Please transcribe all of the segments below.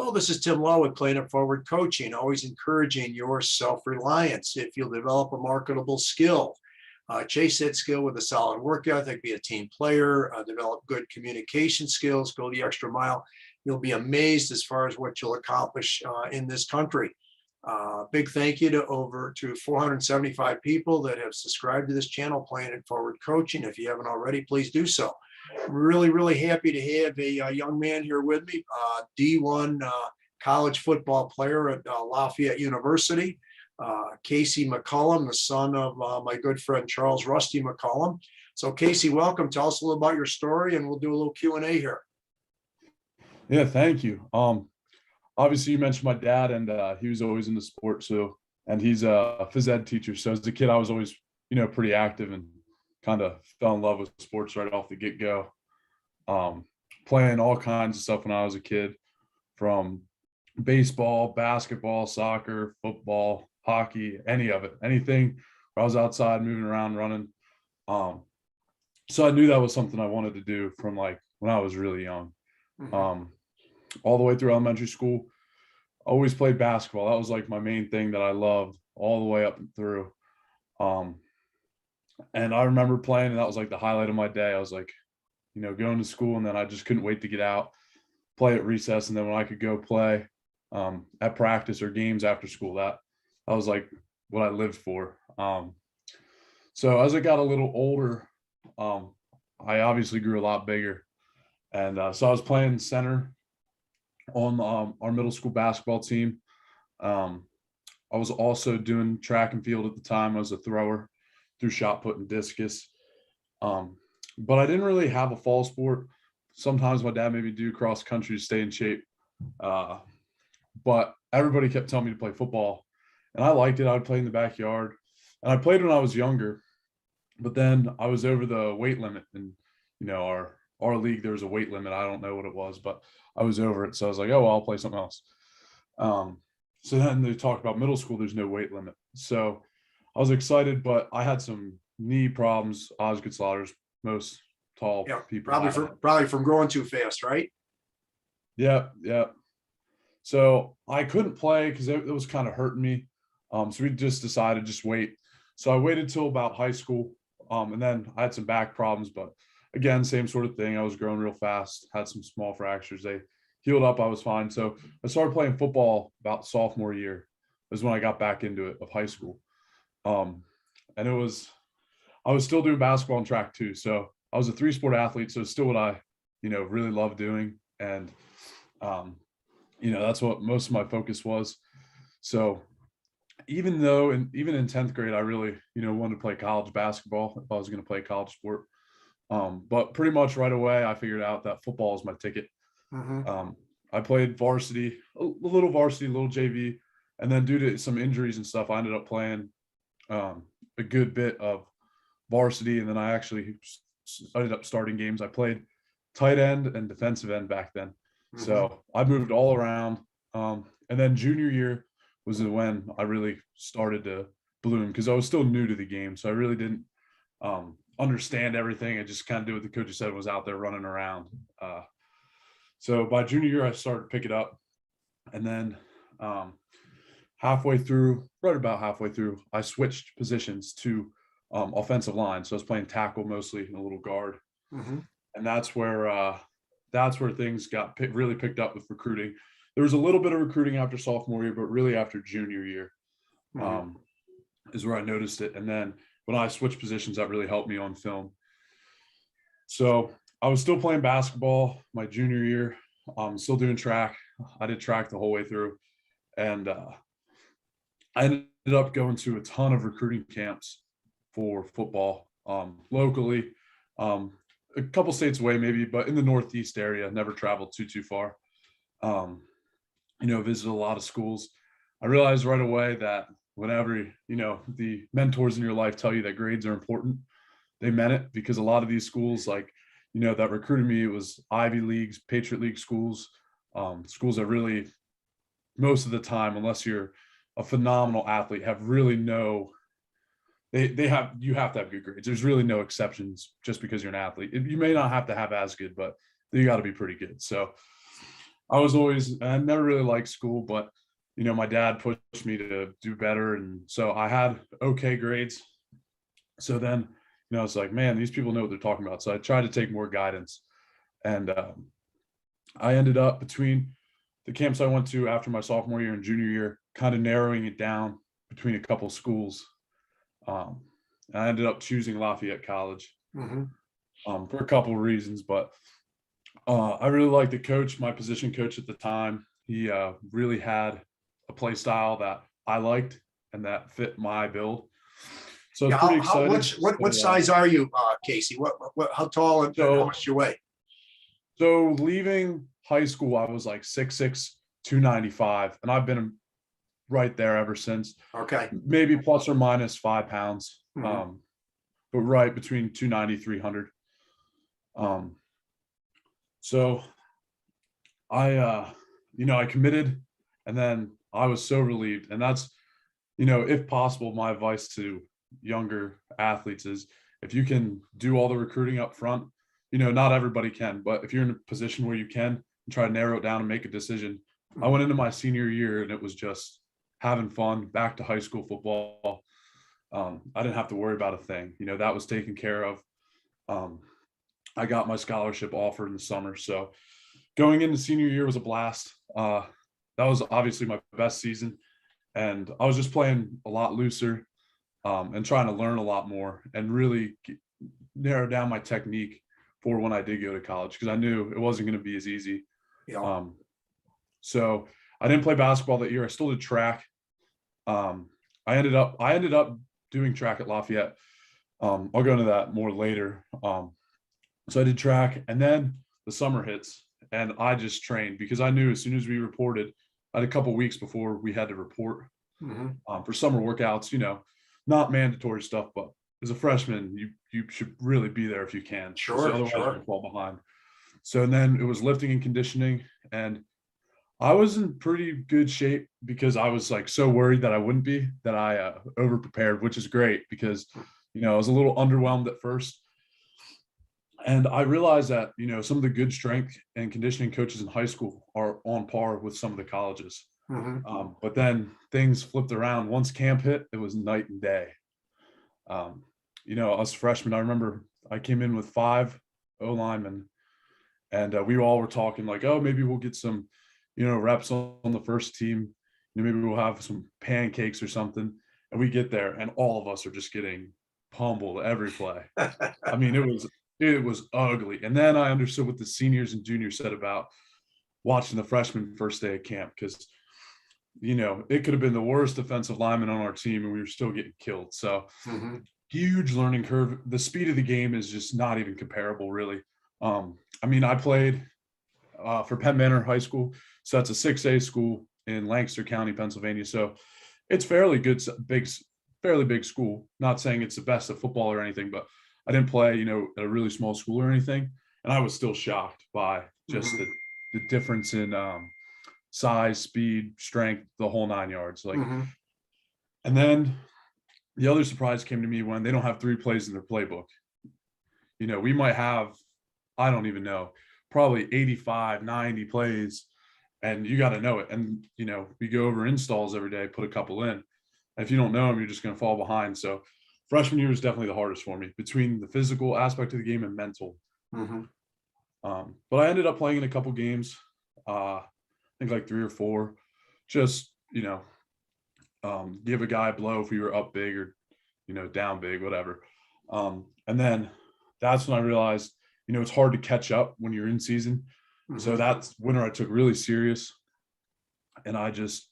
Hello, this is Tim Lowe with Planet Forward Coaching, always encouraging your self-reliance. If you'll develop a marketable skill, chase that skill with a solid work ethic, be a team player, develop good communication skills, go the extra mile, you'll be amazed as far as what you'll accomplish in this country. Big thank you to 475 people that have subscribed to this channel, Planet Forward Coaching. If you haven't already, please do so. Really happy to have a young man here with me, D1 college football player at Lafayette University, Casey McCollum, the son of my good friend Charles Rusty McCollum. So Casey, welcome. Tell us a little about your story and we'll do a little Q&A here. Yeah, thank you. Obviously you mentioned my dad, and he was always into sports, and he's a phys ed teacher. So as a kid, I was always, pretty active and kind of fell in love with sports right off the get-go. Playing all kinds of stuff when I was a kid, from baseball, basketball, soccer, football, hockey, any of it, anything where I was outside moving around, running. So I knew that was something I wanted to do from like when I was really young. All the way through elementary school, always played basketball. That was like my main thing that I loved all the way up and through. And I remember playing, and that was like the highlight of my day. I was like, going to school, and then I just couldn't wait to get out, play at recess. And then when I could go play at practice or games after school, that was like what I lived for. So as I got a little older, I obviously grew a lot bigger. And so I was playing center on our middle school basketball team. I was also doing track and field at the time. I was a thrower, threw shot put and discus. But I didn't really have a fall sport. Sometimes my dad made me do cross country to stay in shape. But everybody kept telling me to play football, and I liked it. I would play in the backyard, and I played when I was younger, but then I was over the weight limit, and our league, there was a weight limit. I don't know what it was, but I was over it. So I was like, oh, well, I'll play something else. So then they talked about middle school, there's no weight limit. So I was excited, but I had some knee problems. Osgood-Slaughter's, most tall people. Probably from growing too fast, right? Yeah. So I couldn't play because it was kind of hurting me. So we just decided just wait. So I waited till about high school. And then I had some back problems, but again, same sort of thing. I was growing real fast, had some small fractures. They healed up. I was fine. So I started playing football about sophomore year. Was when I got back into it of high school. And I was still doing basketball and track too. So I was a 3-sport athlete. So it's still what I, really love doing. And, that's what most of my focus was. So even in 10th grade, I really, wanted to play college basketball if I was going to play college sport. But pretty much right away, I figured out that football is my ticket. I played varsity, a little JV. And then due to some injuries and stuff, I ended up playing a good bit of varsity. And then I actually ended up starting games. I played tight end and defensive end back then. So I moved all around. And then junior year was when I really started to bloom, because I was still new to the game. So I really didn't understand everything. I just kind of did what the coach said, was out there running around. So by junior year, I started to pick it up. And then right about halfway through, I switched positions to offensive line. So I was playing tackle mostly and a little guard. And that's where things got really picked up with recruiting. There was a little bit of recruiting after sophomore year, but really after junior year is where I noticed it. And then when I switched positions, that really helped me on film. So I was still playing basketball my junior year, still doing track. I did track the whole way through. And I ended up going to a ton of recruiting camps for football locally, a couple states away maybe, but in the Northeast area, never traveled too far. Visited a lot of schools. I realized right away that whenever, the mentors in your life tell you that grades are important, they meant it, because a lot of these schools, like, that recruited me, it was Ivy Leagues, Patriot League schools, schools that really, most of the time, unless you're a phenomenal athlete, have really you have to have good grades. There's really no exceptions just because you're an athlete. You may not have to have as good, but you got to be pretty good. So I never really liked school, but my dad pushed me to do better. And so I had okay grades. So then, it's like, man, these people know what they're talking about. So I tried to take more guidance. And I ended up between the camps I went to after my sophomore year and junior year, kind of narrowing it down between a couple schools. I ended up choosing Lafayette College Mhm. for a couple of reasons, but I really liked the coach, my position coach at the time. He really had a play style that I liked and that fit my build. So I was Yeah. pretty excited. What size are you, Casey? How tall and how So, much do you weigh? so leaving high school, I was like 6'6", 295, and I've been right there ever since. Okay. Maybe plus or minus 5 pounds, Mhm. but right between 290, 300. Um, so I committed, and then I was so relieved. And that's, if possible, my advice to younger athletes is if you can do all the recruiting up front, not everybody can, but if you're in a position where you can, try to narrow it down and make a decision. I went into my senior year and it was just having fun, back to high school football. I didn't have to worry about a thing, that was taken care of. I got my scholarship offer in the summer. So going into senior year was a blast. That was obviously my best season. And I was just playing a lot looser and trying to learn a lot more and really narrow down my technique for when I did go to college, because I knew it wasn't going to be as easy. Yeah. So I didn't play basketball that year. I still did track. I ended up doing track at Lafayette. I'll go into that more later. So I did track, and then the summer hits, and I just trained because I knew as soon as we reported, I had a couple weeks before we had to report for summer workouts. Not mandatory stuff, but as a freshman, you should really be there if you can. So Sure. otherwise, Sure. you fall behind. So and then it was lifting and conditioning, and I was in pretty good shape because I was like so worried that I wouldn't be, that I over prepared, which is great because I was a little underwhelmed at first. And I realized that, some of the good strength and conditioning coaches in high school are on par with some of the colleges. Mhm. But then things flipped around. Once camp hit, it was night and day. Us freshmen, I remember I came in with 5 O linemen, and we all were talking like, oh, maybe we'll get some, reps on the first team. Maybe we'll have some pancakes or something. And we get there, and all of us are just getting pummeled every play. I mean, it was ugly. And then I understood what the seniors and juniors said about watching the freshman first day of camp, because it could have been the worst defensive lineman on our team and we were still getting killed. So huge learning curve. The speed of the game is just not even comparable, really. I played for Penn Manor High School, so that's a 6A school in Lancaster County, Pennsylvania. So it's fairly good, fairly big school. Not saying it's the best of football or anything, but I didn't play, at a really small school or anything, and I was still shocked by just the difference in size, speed, strength, the whole 9 yards. And then the other surprise came to me when they don't have 3 plays in their playbook. We might have, I don't even know, probably 85, 90 plays, and you got to know it. And, we go over installs every day, put a couple in. And if you don't know them, you're just going to fall behind. So freshman year was definitely the hardest for me, between the physical aspect of the game and mental. But I ended up playing in a couple games, I think like 3 or 4, just, give a guy a blow if we were up big or, down big, whatever. And then that's when I realized, it's hard to catch up when you're in season. So that's winter I took really serious, and I just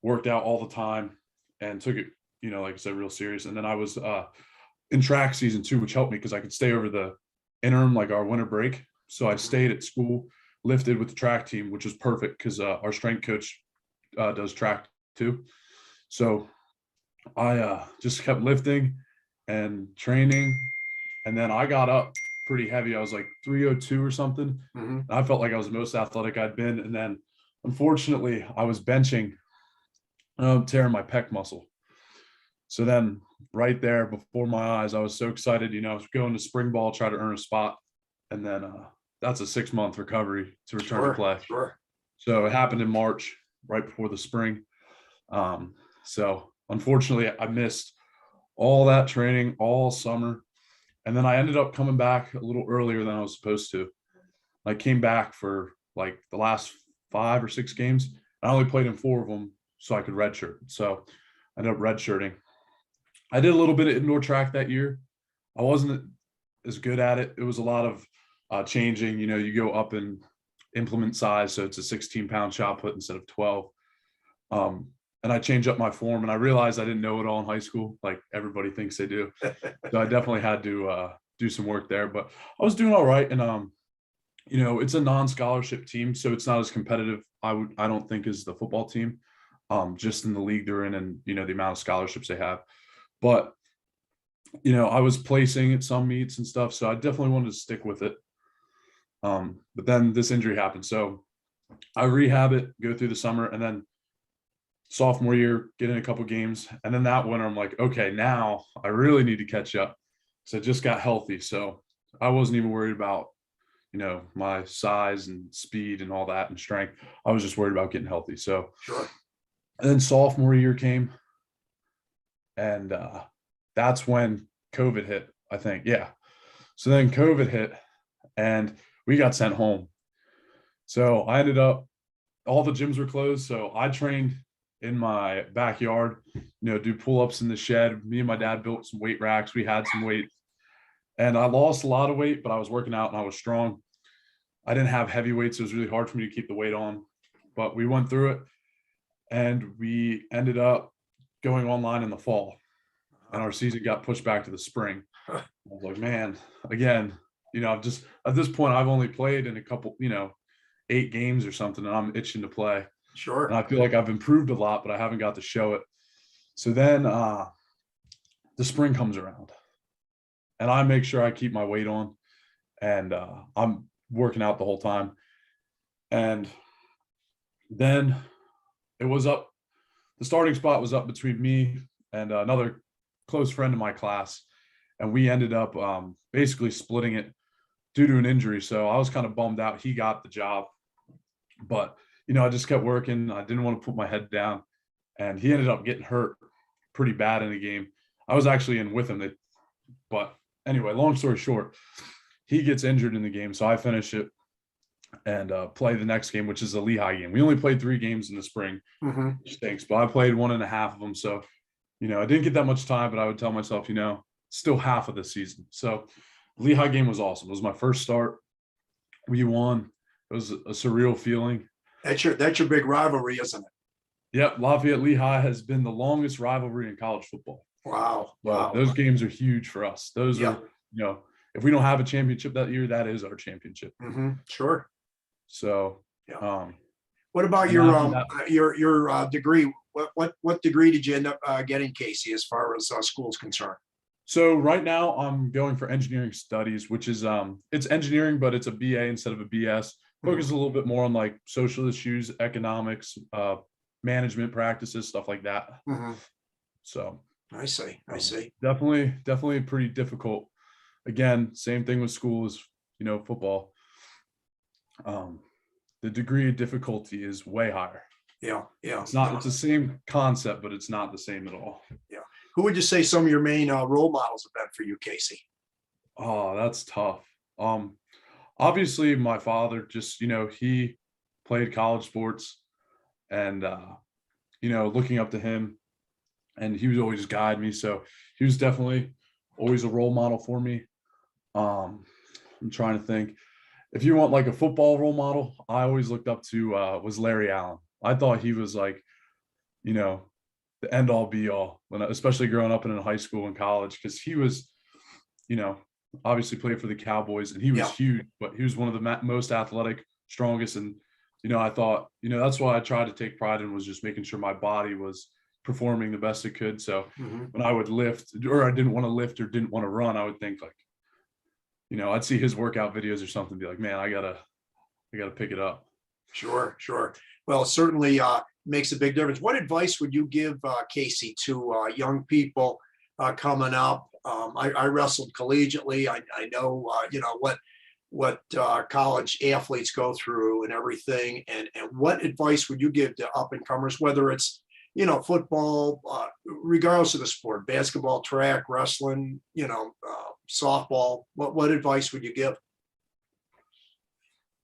worked out all the time and took it, like I said, real serious. And then I was in track season 2, which helped me because I could stay over the interim, like our winter break. So I stayed at school, lifted with the track team, which was perfect because our strength coach does track too. So I just kept lifting and training. And then I got up pretty heavy. I was like 302 or something. I felt like I was the most athletic I'd been. And then unfortunately I was benching, tearing my pec muscle. So then right there before my eyes, I was so excited, I was going to spring ball, try to earn a spot. And then that's a 6-month recovery to return to play. Sure. So it happened in March, right before the spring. So unfortunately, I missed all that training all summer. And then I ended up coming back a little earlier than I was supposed to. I came back for like the last 5 or 6 games. I only played in 4 of them so I could redshirt. So I ended up redshirting. I did a little bit of indoor track that year. I wasn't as good at it. It was a lot of changing. You go up in implement size, so it's a 16-pound shot put instead of 12. And I changed up my form, and I realized I didn't know it all in high school, like everybody thinks they do. So I definitely had to do some work there, but I was doing all right. And it's a non-scholarship team, so it's not as competitive, I don't think, as the football team, just in the league they're in, and the amount of scholarships they have. But I was placing at some meets and stuff, so I definitely wanted to stick with it. But then this injury happened, so I rehab it, go through the summer, and then sophomore year, get in a couple games, and then that winter I'm like, okay, now I really need to catch up. So I just got healthy, so I wasn't even worried about my size and speed and all that and strength. I was just worried about getting healthy. So Sure. And then sophomore year came, and that's when COVID hit, I think. Yeah. So then COVID hit, and we got sent home. So I ended up, all the gyms were closed. So I trained in my backyard, do pull-ups in the shed. Me and my dad built some weight racks. We had some weights, and I lost a lot of weight, but I was working out and I was strong. I didn't have heavy weights. So it was really hard for me to keep the weight on, but we went through it, and we ended up going online in the fall, and our season got pushed back to the spring. I was like, man, again, I've just, at this point, I've only played in a couple, 8 games or something, and I'm itching to play. Sure. And I feel like I've improved a lot, but I haven't got to show it. So then the spring comes around, and I make sure I keep my weight on, and I'm working out the whole time. And then it was up, the starting spot was up between me and another close friend of my class. And we ended up basically splitting it due to an injury. So I was kind of bummed out. He got the job, but I just kept working. I didn't want to put my head down, and he ended up getting hurt pretty bad in the game. I was actually in with him. But anyway, long story short, he gets injured in the game. So I finish it and play the next game, which is a Lehigh game. We only played 3 games in the spring, which stinks, but I played 1.5 of them. So, I didn't get that much time, but I would tell myself, still half of the season. So Lehigh game was awesome. It was my first start. We won. It was a surreal feeling. That's your big rivalry, isn't it? Yep. Lafayette Lehigh has been the longest rivalry in college football. Wow. Wow. Those games are huge for us. Those are, if we don't have a championship that year, that is our championship. Sure. So, what about your degree? What degree did you end up getting, Casey, as far as school is concerned? So right now I'm going for engineering studies, which is it's engineering, but it's a BA instead of a BS. Focus a little bit more on like social issues, economics, management practices, stuff like that. So I see. Definitely pretty difficult. Again, same thing with school as football. The degree of difficulty is way higher. Yeah. It's the same concept, but it's not the same at all. Yeah. Who would you say some of your main role models have been for you, Casey? Oh, that's tough. Obviously my father, just, he played college sports, and, looking up to him, and he was always guide me. So he was definitely always a role model for me. I'm trying to think. If you want like a football role model, I always looked up to was Larry Allen. I thought he was like, the end all be all, especially growing up in high school and college, because he was, obviously played for the Cowboys, and he was huge, but he was one of the most athletic, strongest. And, I thought, that's why I tried to take pride in, was just making sure my body was performing the best it could. So when I would lift, or I didn't want to lift or didn't want to run, I would think like, I'd see his workout videos or something, be like, man, I gotta pick it up. Sure. Well, it certainly makes a big difference. What advice would you give, Casey, to young people coming up? I wrestled collegiately. I know, what what college athletes go through and everything. And what advice would you give to up and comers, whether it's, football, regardless of the sport, basketball, track, wrestling, softball, what advice would you give?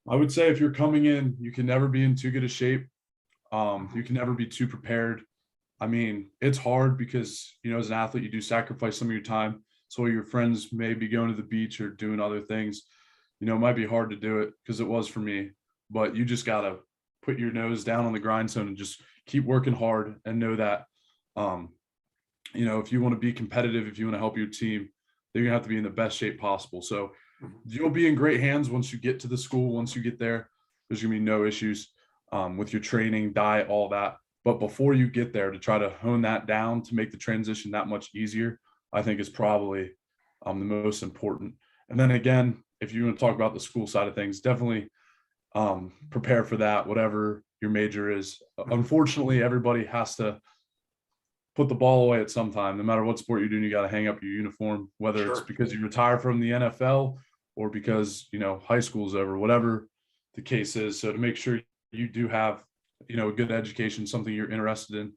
I would say if you're coming in, you can never be in too good a shape. You can never be too prepared. I mean, it's hard because, as an athlete, you do sacrifice some of your time. So your friends may be going to the beach or doing other things. It might be hard to do it because it was for me, but you just got to put your nose down on the grindstone and just keep working hard and know that, if you want to be competitive, if you want to help your team, they're going to have to be in the best shape possible. So you'll be in great hands once you get to the school. Once you get there, there's going to be no issues with your training, diet, all that. But before you get there, to try to hone that down to make the transition that much easier, I think is probably the most important. And then again, if you want to talk about the school side of things, definitely prepare for that, whatever your major is. Unfortunately, everybody has to put the ball away at some time. No matter what sport you're doing, you got to hang up your uniform, whether it's because you retire from the NFL or because, high school's over, whatever the case is. So to make sure you do have, a good education, something you're interested in.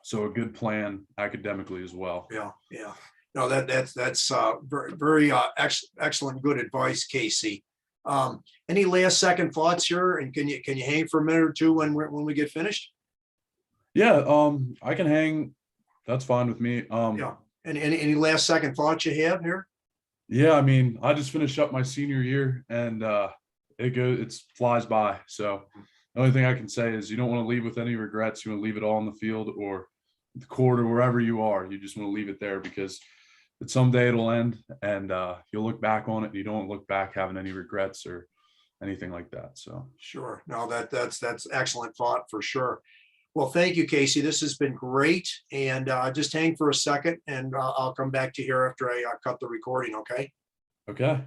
So a good plan academically as well. Yeah. Yeah. No, that's very, very excellent, good advice, Casey. Any last second thoughts here? And can you hang for a minute or two when we get finished? Yeah, I can hang. That's fine with me. Yeah. And any last second thoughts you have here? Yeah, I mean, I just finished up my senior year and it flies by. So the only thing I can say is you don't want to leave with any regrets. You want to leave it all on the field or the court or wherever you are. You just want to leave it there because someday it'll end and you'll look back on it and you don't look back having any regrets or anything like that. So sure. No, that's excellent thought for sure. Well, thank you, Casey. This has been great. And just hang for a second and I'll come back to you here after I cut the recording. Okay. Okay.